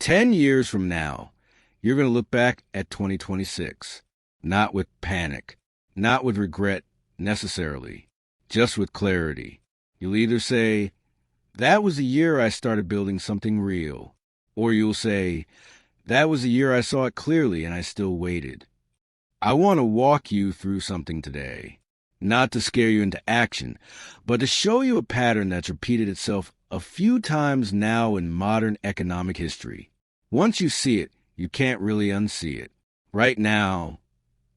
10 years from now, you're going to look back at 2026, not with panic, not with regret necessarily, just with clarity. You'll either say, that was the year I started building something real, or you'll say, that was the year I saw it clearly and I still waited. I want to walk you through something today, not to scare you into action, but to show you a pattern that's repeated itself a few times now in modern economic history. Once you see it, you can't really unsee it. Right now,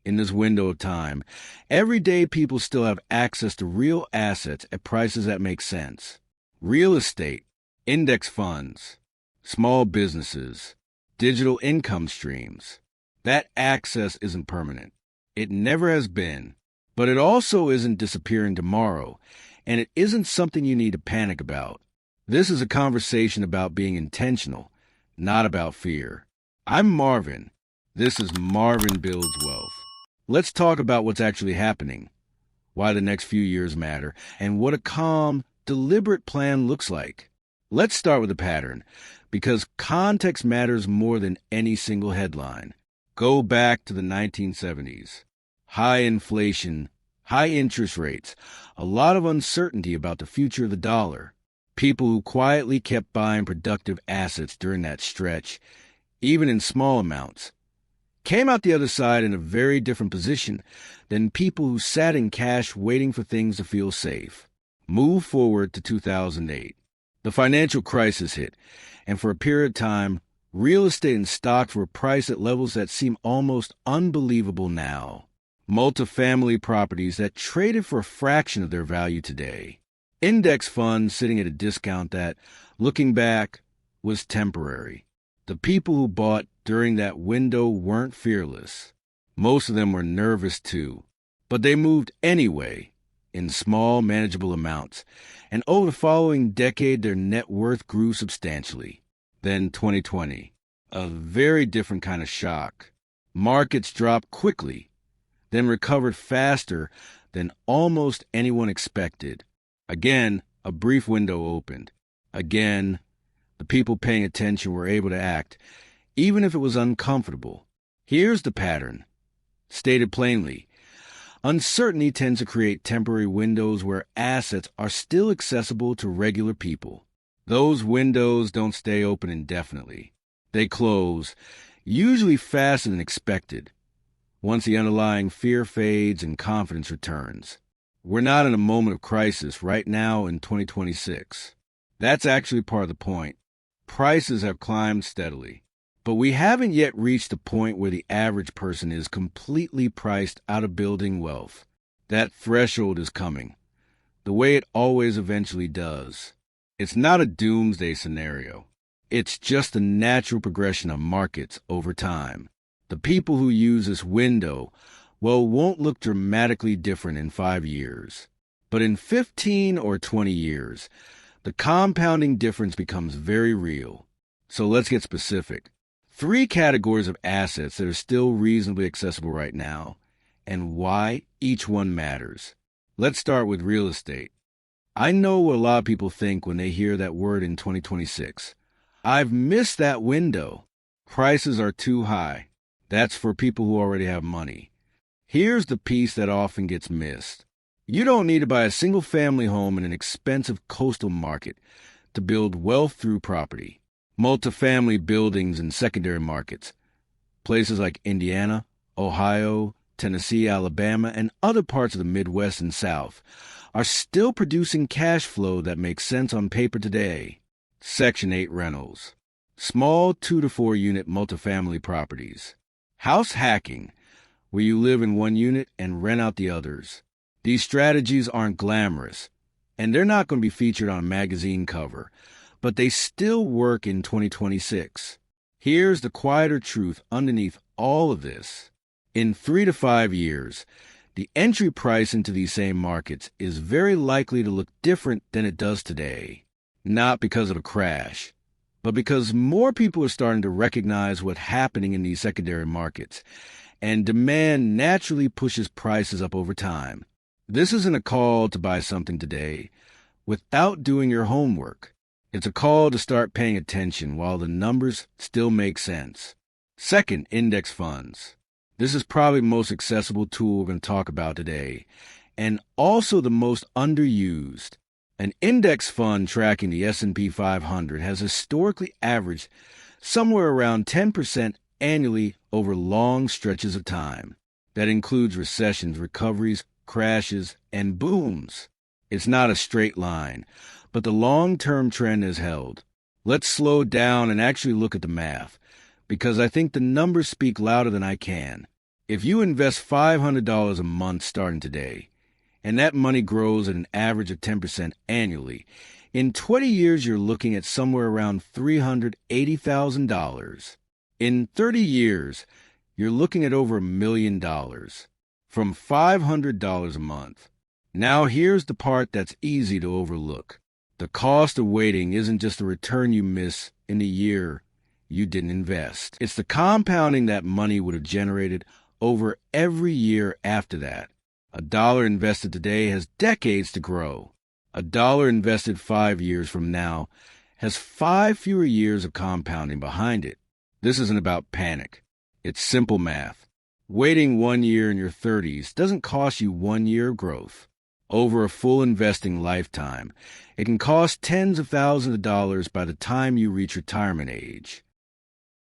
in this window of time, everyday people still have access to real assets at prices that make sense. Real estate, index funds, small businesses, digital income streams. That access isn't permanent. It never has been. But it also isn't disappearing tomorrow, and it isn't something you need to panic about. This is a conversation about being intentional, not about fear. I'm Marvin. This is Marvin Builds Wealth. Let's talk about what's actually happening, why the next few years matter, and what a calm, deliberate plan looks like. Let's start with the pattern, because context matters more than any single headline. Go back to the 1970s. High inflation, high interest rates, a lot of uncertainty about the future of the dollar. People who quietly kept buying productive assets during that stretch, even in small amounts, came out the other side in a very different position than people who sat in cash waiting for things to feel safe. Move forward to 2008. The financial crisis hit, and for a period of time, real estate and stocks were priced at levels that seem almost unbelievable now. Multifamily properties that traded for a fraction of their value today. Index funds sitting at a discount that, looking back, was temporary. The people who bought during that window weren't fearless. Most of them were nervous too. But they moved anyway, in small, manageable amounts. And over the following decade, their net worth grew substantially. Then 2020, a very different kind of shock. Markets dropped quickly, then recovered faster than almost anyone expected. Again, a brief window opened. Again, the people paying attention were able to act, even if it was uncomfortable. Here's the pattern. Stated plainly, uncertainty tends to create temporary windows where assets are still accessible to regular people. Those windows don't stay open indefinitely. They close, usually faster than expected, once the underlying fear fades and confidence returns. We're not in a moment of crisis right now in 2026. That's actually part of the point. Prices have climbed steadily, but we haven't yet reached the point where the average person is completely priced out of building wealth. That threshold is coming, the way it always eventually does. It's not a doomsday scenario. It's just a natural progression of markets over time. The people who use this window, well, won't look dramatically different in 5 years. But in 15 or 20 years, the compounding difference becomes very real. So let's get specific. 3 categories of assets that are still reasonably accessible right now, and why each one matters. Let's start with real estate. I know what a lot of people think when they hear that word in 2026. I've missed that window. Prices are too high. That's for people who already have money. Here's the piece that often gets missed. You don't need to buy a single-family home in an expensive coastal market to build wealth through property. Multifamily buildings in secondary markets, places like Indiana, Ohio, Tennessee, Alabama, and other parts of the Midwest and South, are still producing cash flow that makes sense on paper today. Section 8 rentals. Small 2 to 4 unit multifamily properties. House hacking, where you live in one unit and rent out the others. These strategies aren't glamorous, and they're not going to be featured on a magazine cover, but they still work in 2026. Here's the quieter truth underneath all of this. In 3 to 5 years, the entry price into these same markets is very likely to look different than it does today. Not because of a crash, but because more people are starting to recognize what's happening in these secondary markets, and demand naturally pushes prices up over time. This isn't a call to buy something today without doing your homework. It's a call to start paying attention while the numbers still make sense. Second, index funds. This is probably the most accessible tool we're going to talk about today, and also the most underused. An index fund tracking the S&P 500 has historically averaged somewhere around 10% annually over long stretches of time. That includes recessions, recoveries, crashes, and booms. It's not a straight line, but the long-term trend has held. Let's slow down and actually look at the math, because I think the numbers speak louder than I can. If you invest $500 a month starting today, and that money grows at an average of 10% annually, in 20 years you're looking at somewhere around $380,000. In 30 years, you're looking at over $1 million from $500 a month. Now here's the part that's easy to overlook. The cost of waiting isn't just the return you miss in the year you didn't invest. It's the compounding that money would have generated over every year after that. A dollar invested today has decades to grow. A dollar invested 5 years from now has 5 fewer years of compounding behind it. This isn't about panic. It's simple math. Waiting 1 year in your 30s doesn't cost you 1 year of growth. Over a full investing lifetime, it can cost tens of thousands of dollars by the time you reach retirement age.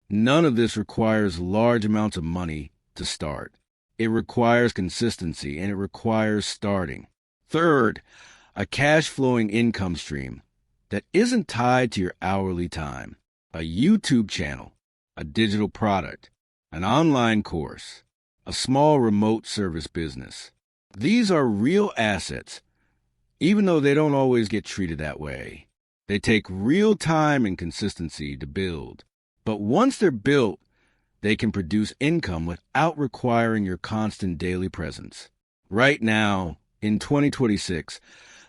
None of this requires large amounts of money to start. It requires consistency, and it requires starting. Third, a cash-flowing income stream that isn't tied to your hourly time. A YouTube channel, a digital product, an online course, a small remote service business. These are real assets, even though they don't always get treated that way. They take real time and consistency to build. But once they're built, they can produce income without requiring your constant daily presence. Right now, in 2026,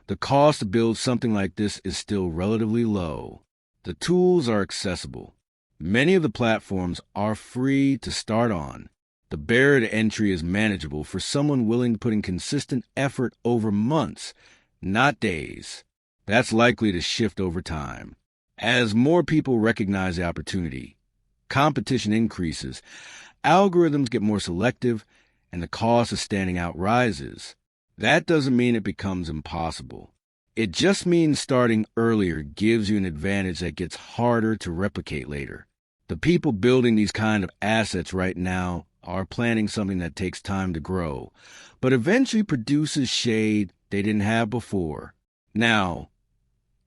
the cost to build something like this is still relatively low. The tools are accessible. Many of the platforms are free to start on. The barrier to entry is manageable for someone willing to put in consistent effort over months, not days. That's likely to shift over time. As more people recognize the opportunity, competition increases, algorithms get more selective, and the cost of standing out rises. That doesn't mean it becomes impossible. It just means starting earlier gives you an advantage that gets harder to replicate later. The people building these kind of assets right now are planning something that takes time to grow, but eventually produces shade they didn't have before. Now,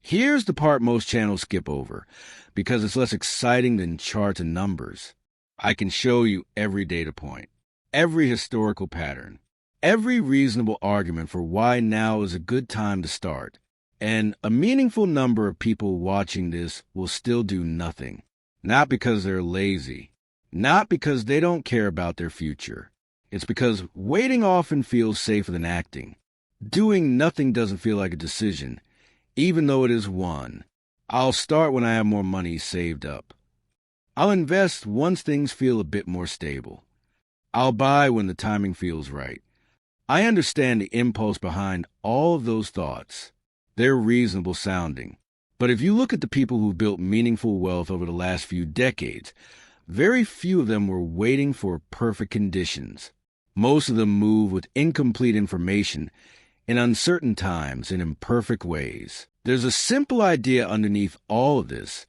here's the part most channels skip over, because it's less exciting than charts and numbers. I can show you every data point, every historical pattern, every reasonable argument for why now is a good time to start. And a meaningful number of people watching this will still do nothing. Not because they're lazy, not because they don't care about their future. It's because waiting often feels safer than acting. Doing nothing doesn't feel like a decision, even though it is one. I'll start when I have more money saved up. I'll invest once things feel a bit more stable. I'll buy when the timing feels right. I understand the impulse behind all of those thoughts. They're reasonable sounding. But if you look at the people who built meaningful wealth over the last few decades, very few of them were waiting for perfect conditions. Most of them move with incomplete information in uncertain times in imperfect ways. There's a simple idea underneath all of this.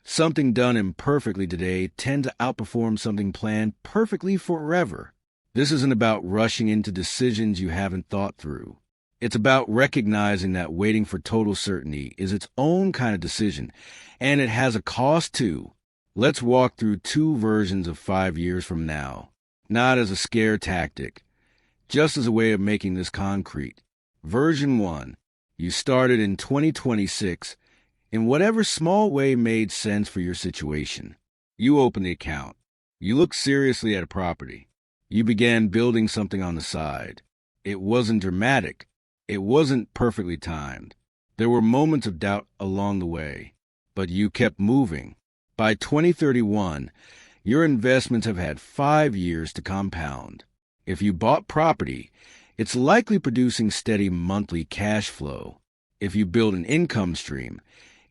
Something done imperfectly today tends to outperform something planned perfectly forever. This isn't about rushing into decisions you haven't thought through. It's about recognizing that waiting for total certainty is its own kind of decision, and it has a cost too. Let's walk through 2 versions of 5 years from now, not as a scare tactic, just as a way of making this concrete. Version 1. You started in 2026 in whatever small way made sense for your situation. You opened the account. You looked seriously at a property. You began building something on the side. It wasn't dramatic. It wasn't perfectly timed. There were moments of doubt along the way, but you kept moving. By 2031, your investments have had 5 years to compound. If you bought property, it's likely producing steady monthly cash flow. If you build an income stream,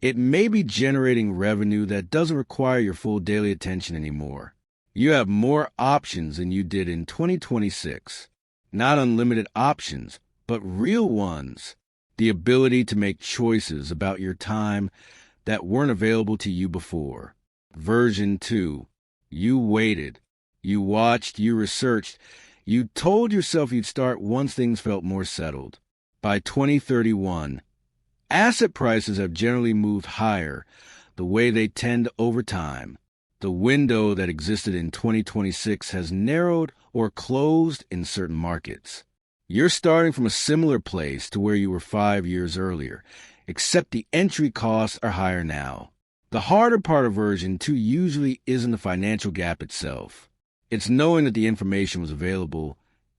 It may be generating revenue that doesn't require your full daily attention anymore. You have more options than you did in 2026. Not unlimited options, but real ones. The ability to make choices about your time that weren't available to you before. Version 2. You waited. You watched. You researched. You told yourself you'd start once things felt more settled. By 2031, asset prices have generally moved higher, the way they tend over time. The window that existed in 2026 has narrowed or closed in certain markets. You're starting from a similar place to where you were 5 years earlier, except the entry costs are higher now. The harder part of version 2 usually isn't the financial gap itself. It's knowing that the information was available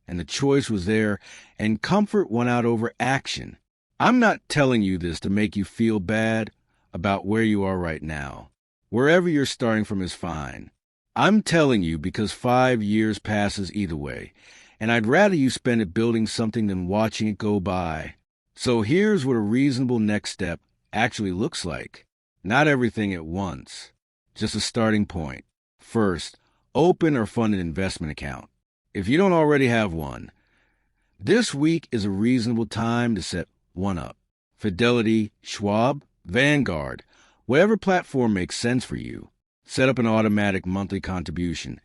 and the choice was there and comfort won out over action. I'm not telling you this to make you feel bad about where you are right now. Wherever you're starting from is fine. I'm telling you because 5 years passes either way, and I'd rather you spend it building something than watching it go by. So here's what a reasonable next step actually looks like. Not everything at once, just a starting point. First, open or fund an investment account. If you don't already have one, this week is a reasonable time to set one up. Fidelity, Schwab, Vanguard, whatever platform makes sense for you. Set up an automatic monthly contribution,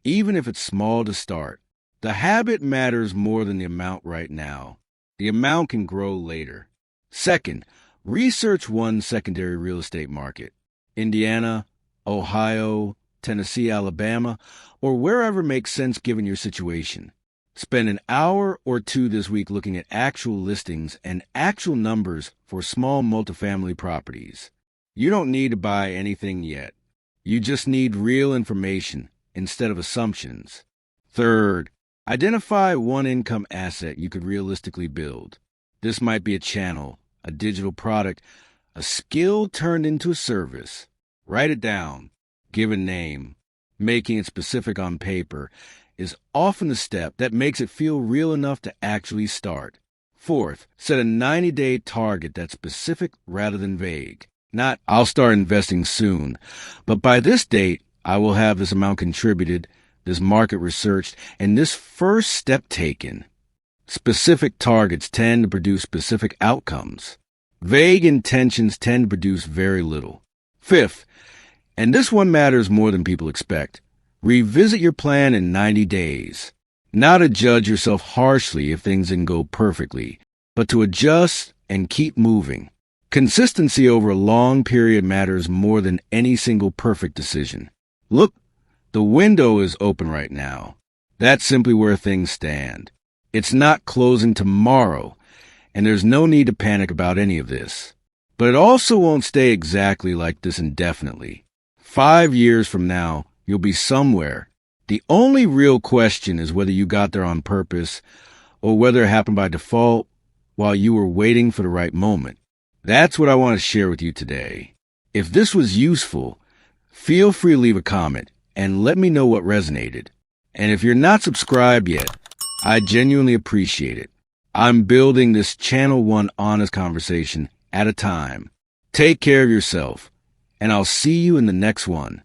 even if it's small to start. The habit matters more than the amount right now. The amount can grow later. Second, research one secondary real estate market. Indiana, Ohio, Tennessee, Alabama, or wherever makes sense given your situation. Spend an hour or two this week looking at actual listings and actual numbers for small multifamily properties. You don't need to buy anything yet. You just need real information instead of assumptions. Third, identify one income asset you could realistically build. This might be a channel, a digital product, a skill turned into a service. Write it down. Give a name. Making it specific on paper is often the step that makes it feel real enough to actually start. Fourth, set a 90-day target that's specific rather than vague. Not, I'll start investing soon, but by this date, I will have this amount contributed, this market researched, and this first step taken. Specific targets tend to produce specific outcomes. Vague intentions tend to produce very little. Fifth, and this one matters more than people expect, revisit your plan in 90 days. Not to judge yourself harshly if things didn't go perfectly, but to adjust and keep moving. Consistency over a long period matters more than any single perfect decision. Look, the window is open right now. That's simply where things stand. It's not closing tomorrow, and there's no need to panic about any of this. But it also won't stay exactly like this indefinitely. 5 years from now, you'll be somewhere. The only real question is whether you got there on purpose or whether it happened by default while you were waiting for the right moment. That's what I want to share with you today. If this was useful, feel free to leave a comment and let me know what resonated. And if you're not subscribed yet, I genuinely appreciate it. I'm building this channel one honest conversation at a time. Take care of yourself, and I'll see you in the next one.